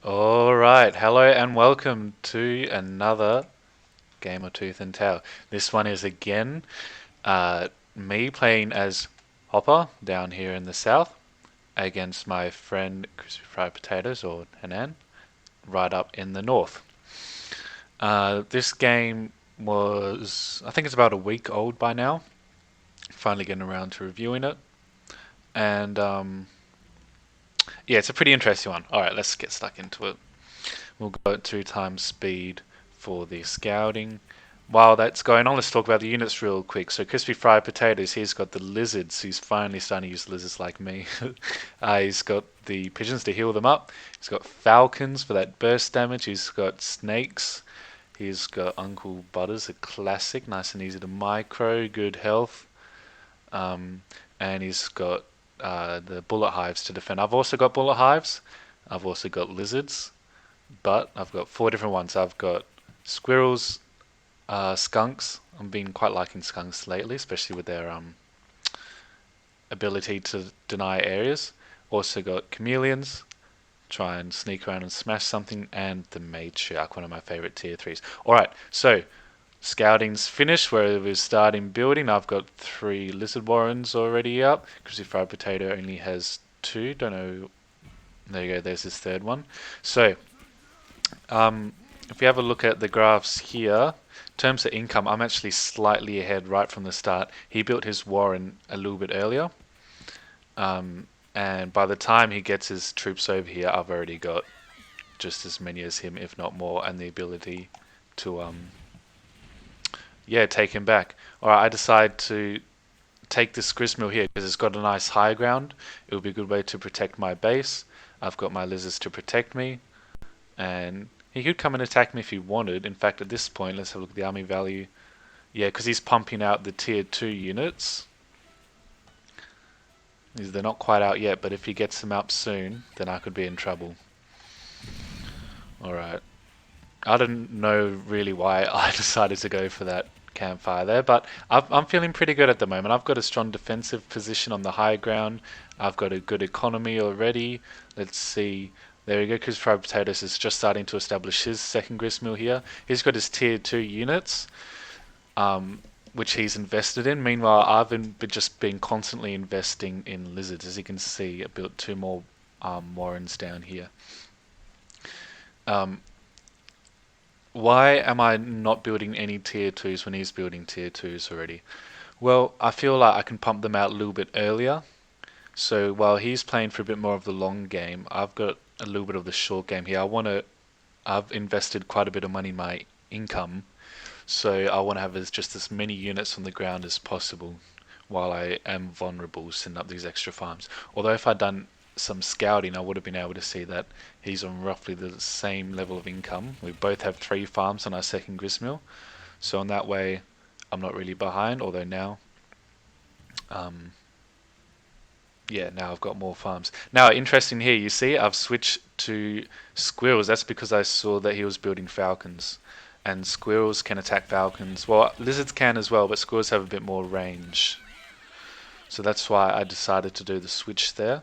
Alright, hello and welcome to another game of Tooth and Tail. This one is again me playing as Hopper down here in the south against my friend Crispy Fried Potatoes or Hanan right up in the north. This game I think it's about a week old by now. Finally getting around to reviewing it. And yeah, it's a pretty interesting one. Alright, let's get stuck into it. We'll go at 2 times speed for the scouting. While that's going on, let's talk about the units real quick. So Crispy Fried Potatoes, he's got the lizards. He's finally starting to use lizards like me. He's got the pigeons to heal them up. He's got falcons for that burst damage. He's got snakes. He's got Uncle Butters, a classic, nice and easy to micro, good health. And he's got the bullet hives to defend. I've also got bullet hives. I've also got lizards. But I've got 4 different ones. I've got squirrels, skunks. I've been quite liking skunks lately, especially with their ability to deny areas. Also got chameleons, try and sneak around and smash something, and the matriarch, one of my favorite tier 3s. Alright, so scouting's finished where we're starting building. I've got 3 lizard warrens already up. Crispy Fried Potato only has 2. Don't know. There you go, there's his third one. So, if we have a look at the graphs here, in terms of income, I'm actually slightly ahead right from the start. He built his warren a little bit earlier, and by the time he gets his troops over here, I've already got just as many as him, if not more, and the ability to yeah, take him back. Alright, I decide to take this gristmill here because it's got a nice high ground. It would be a good way to protect my base. I've got my lizards to protect me, and he could come and attack me if he wanted. In fact, at this point, let's have a look at the army value. Yeah, because he's pumping out the tier 2 units. They're not quite out yet, but if he gets them up soon, then I could be in trouble. Alright. I don't know really why I decided to go for that campfire there, but I'm feeling pretty good at the moment. I've got a strong defensive position on the high ground. I've got a good economy already. Let's see. There we go. Crispy Fried Potatoes is just starting to establish his second gristmill here. He's got his tier 2 units, which he's invested in. Meanwhile, I've just been constantly investing in lizards. As you can see, I built 2 more warrens down here. Why am I not building any tier 2s when he's building tier 2s already? Well, I feel like I can pump them out a little bit earlier. So while he's playing for a bit more of the long game, I've got a little bit of the short game here. I've invested quite a bit of money in my income, so I want to have just as many units on the ground as possible while I am vulnerable, setting up these extra farms. Although if I'd done some scouting, I would have been able to see that he's on roughly the same level of income. We both have 3 farms on our second gristmill, so in that way, I'm not really behind. Although now, yeah, now I've got more farms. Now, interesting here, you see, I've switched to squirrels. That's because I saw that he was building falcons, and squirrels can attack falcons. Well, lizards can as well, but squirrels have a bit more range. So that's why I decided to do the switch there.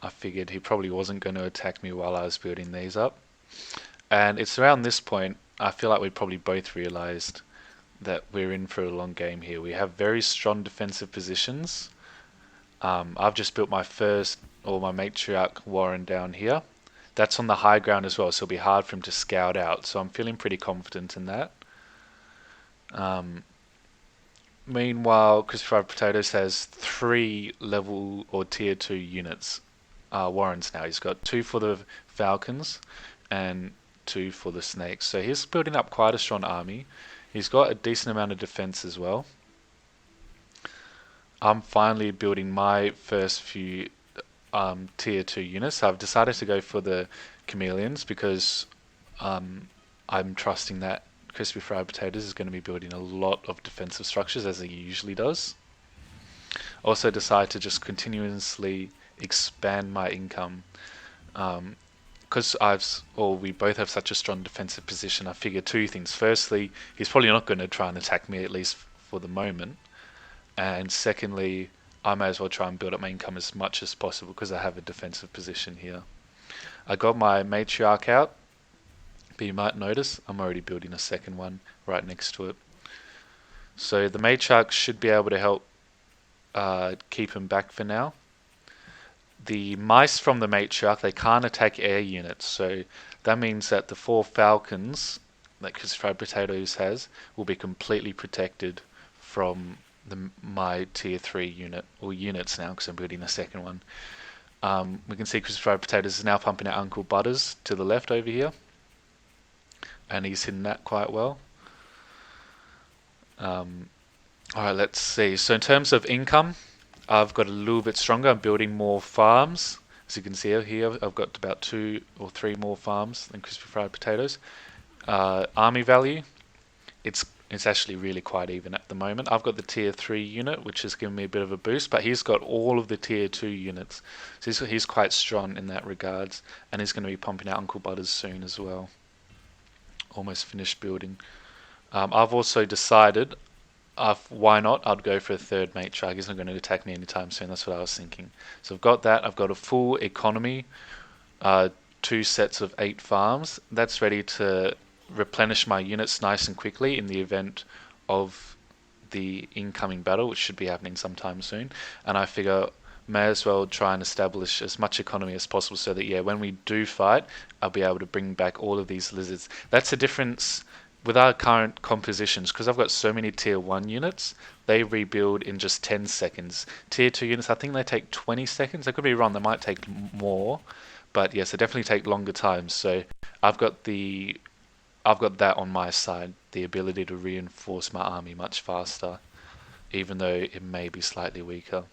I figured he probably wasn't going to attack me while I was building these up. And it's around this point, I feel like we probably both realized that we're in for a long game here. We have very strong defensive positions. I've just built my matriarch warren down here. That's on the high ground as well, so it'll be hard for him to scout out. So I'm feeling pretty confident in that. Meanwhile, Crispy Fried Potatoes has 3 level or tier 2 units, warrens now. He's got 2 for the falcons and 2 for the snakes. So he's building up quite a strong army. He's got a decent amount of defense as well. I'm finally building my first few tier 2 units. I've decided to go for the chameleons because I'm trusting that Crispy Fried Potatoes is going to be building a lot of defensive structures as he usually does. Also decided to just continuously expand my income because we both have such a strong defensive position. I figure 2 things. Firstly, he's probably not going to try and attack me, at least for the moment. And secondly, I may as well try and build up my income as much as possible because I have a defensive position here. I got my matriarch out, but you might notice I'm already building a second one right next to it. So the matriarch should be able to help keep him back for now. The mice from the matriarch, they can't attack air units, so that means that the 4 falcons that Crucified Potatoes has will be completely protected from my tier 3 unit, or units now, because I'm building a second one. We can see Crucified Potatoes is now pumping out Uncle Butters to the left over here, and he's hitting that quite well. Alright, let's see. So in terms of income, I've got a little bit stronger. I'm building more farms. As you can see here, I've got about 2 or 3 more farms than Crispy Fried Potatoes. Army value, it's actually really quite even at the moment. I've got the tier 3 unit, which has given me a bit of a boost, but he's got all of the tier 2 units. So he's quite strong in that regards, and he's going to be pumping out Uncle Butters soon as well. Almost finished building. I've also decided, why not? I'd go for a third matriarch. He's not going to attack me anytime soon. That's what I was thinking. So I've got that. I've got a full economy, 2 sets of 8 farms. That's ready to replenish my units nice and quickly in the event of the incoming battle, which should be happening sometime soon. And I figure may as well try and establish as much economy as possible so that, yeah, when we do fight, I'll be able to bring back all of these lizards. That's the difference with our current compositions, because I've got so many tier 1 units, they rebuild in just 10 seconds. Tier 2 units, I think they take 20 seconds. I could be wrong, they might take more, but yes, they definitely take longer times. So I've got that on my side, the ability to reinforce my army much faster, even though it may be slightly weaker.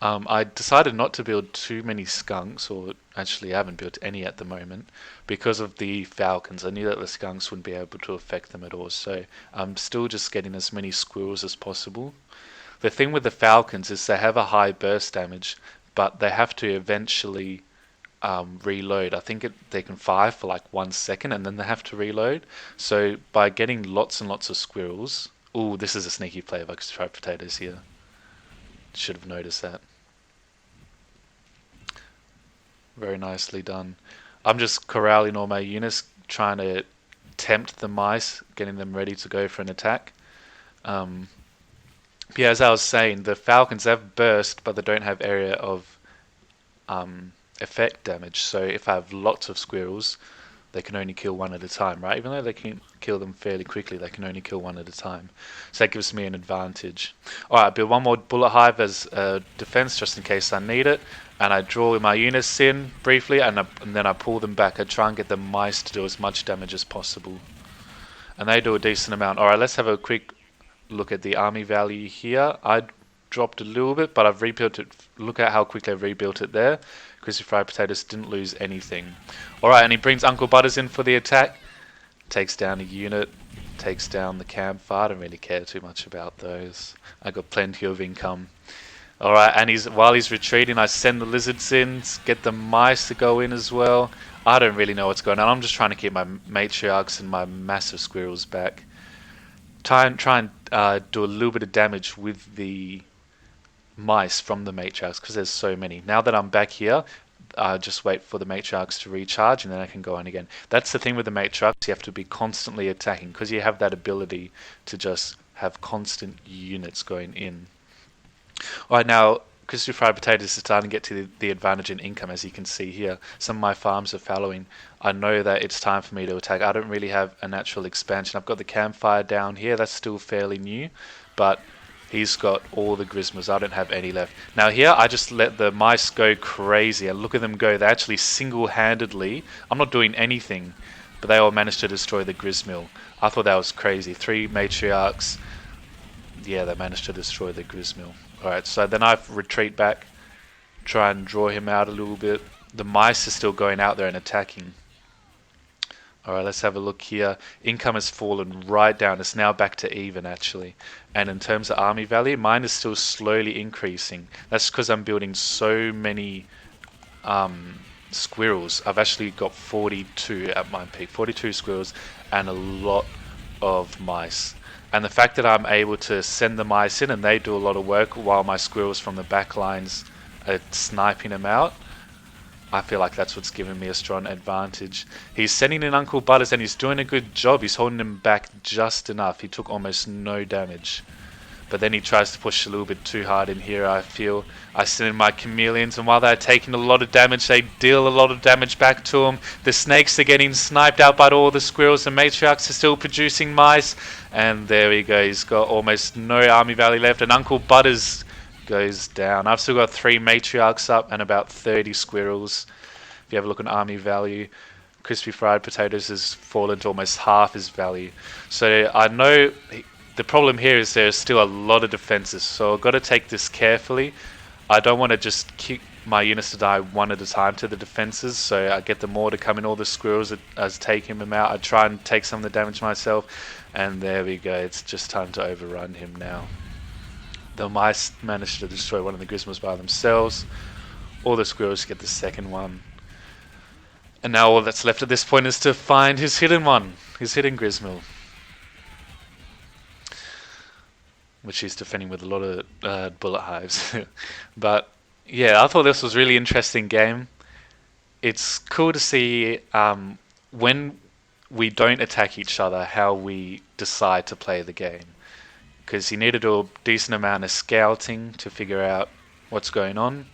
I decided not to build too many skunks, or actually I haven't built any at the moment, because of the falcons. I knew that the skunks wouldn't be able to affect them at all, so I'm still just getting as many squirrels as possible. The thing with the falcons is they have a high burst damage, but they have to eventually reload. I think they can fire for like 1 second and then they have to reload. So by getting lots and lots of squirrels, ooh, this is a sneaky play if I could try potatoes here. Should have noticed that. Very nicely done. I'm just corralling all my units, trying to tempt the mice, getting them ready to go for an attack. Yeah, as I was saying, the falcons have burst, but they don't have area of effect damage. So if I have lots of squirrels, they can only kill one at a time, right? Even though they can kill them fairly quickly, they can only kill one at a time. So that gives me an advantage. Alright, I build one more bullet hive as a defense just in case I need it. And I draw my units in briefly, and then I pull them back. I try and get the mice to do as much damage as possible. And they do a decent amount. Alright, let's have a quick look at the army value here. I dropped a little bit, but I've rebuilt it. Look at how quickly I've rebuilt it there. Crispy Fried Potatoes didn't lose anything. Alright, and he brings Uncle Butters in for the attack. Takes down a unit. Takes down the campfire. I don't really care too much about those. I got plenty of income. Alright, and while he's retreating, I send the lizards in, get the mice to go in as well. I don't really know what's going on. I'm just trying to keep my matriarchs and my massive squirrels back. Try and do a little bit of damage with the mice from the matriarchs, because there's so many. Now that I'm back here, just wait for the matriarchs to recharge and then I can go on again. That's the thing with the matriarchs, you have to be constantly attacking, because you have that ability to just have constant units going in. Alright, now Crispy Fried Potatoes is starting to get to the advantage in income, as you can see here. Some of my farms are fallowing. I know that it's time for me to attack. I don't really have a natural expansion. I've got the campfire down here, that's still fairly new, but he's got all the Grismas. I don't have any left. Now here, I just let the mice go crazy, and look at them go. They actually single-handedly, I'm not doing anything, but they all managed to destroy the Grismill. I thought that was crazy. 3 matriarchs, yeah, they managed to destroy the Grismill. Alright, so then I retreat back, try and draw him out a little bit. The mice are still going out there and attacking. Alright, let's have a look here. Income has fallen right down. It's now back to even, actually. And in terms of army value, mine is still slowly increasing. That's because I'm building so many squirrels. I've actually got 42 at my peak. 42 squirrels and a lot of mice. And the fact that I'm able to send the mice in and they do a lot of work while my squirrels from the back lines are sniping them out, I feel like that's what's giving me a strong advantage. He's sending in Uncle Butters and he's doing a good job. He's holding him back just enough. He took almost no damage. But then he tries to push a little bit too hard in here, I feel. I send in my chameleons, and while they're taking a lot of damage, they deal a lot of damage back to them. The snakes are getting sniped out by all the squirrels. The matriarchs are still producing mice. And there we go. He's got almost no army value left. And Uncle Butters goes down. I've still got 3 matriarchs up and about 30 squirrels. If you have a look at army value, crispy fried potatoes has fallen to almost half his value. So I know the problem here is there's still a lot of defenses, so I've got to take this carefully. I don't want to just kick my units to die one at a time to the defenses, so I get the more to come in. All the squirrels as taking him out. I try and take some of the damage myself, and there we go. It's just time to overrun him now. The mice managed to destroy one of the Grismos by themselves. All the squirrels get the second one. And now all that's left at this point is to find his hidden one, his hidden Grismo, which he's defending with a lot of bullet hives. But yeah, I thought this was a really interesting game. It's cool to see when we don't attack each other, how we decide to play the game. Because you need to do a decent amount of scouting to figure out what's going on.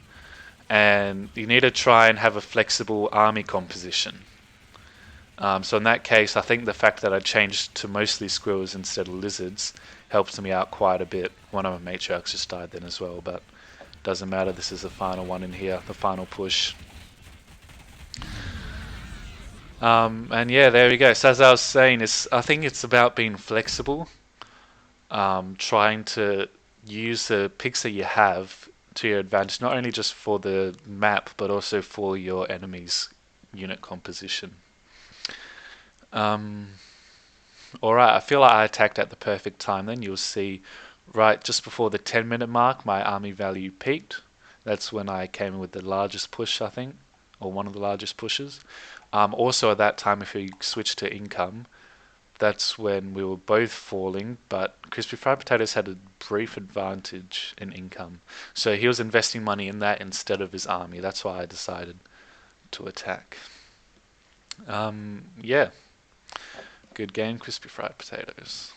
And you need to try and have a flexible army composition. So in that case, I think the fact that I changed to mostly squirrels instead of lizards helps me out quite a bit. One of my matriarchs just died then as well, but doesn't matter. This is the final one in here, the final push. And yeah, there we go. So as I was saying, I think it's about being flexible, trying to use the picks that you have to your advantage, not only just for the map, but also for your enemy's unit composition. Alright, I feel like I attacked at the perfect time then. You'll see right just before the 10-minute mark, my army value peaked. That's when I came in with the largest push, I think, or one of the largest pushes. Also at that time, if we switch to income, that's when we were both falling, but Crispy Fried Potatoes had a brief advantage in income. So he was investing money in that instead of his army. That's why I decided to attack. Yeah. Good game, Crispy Fried Potatoes.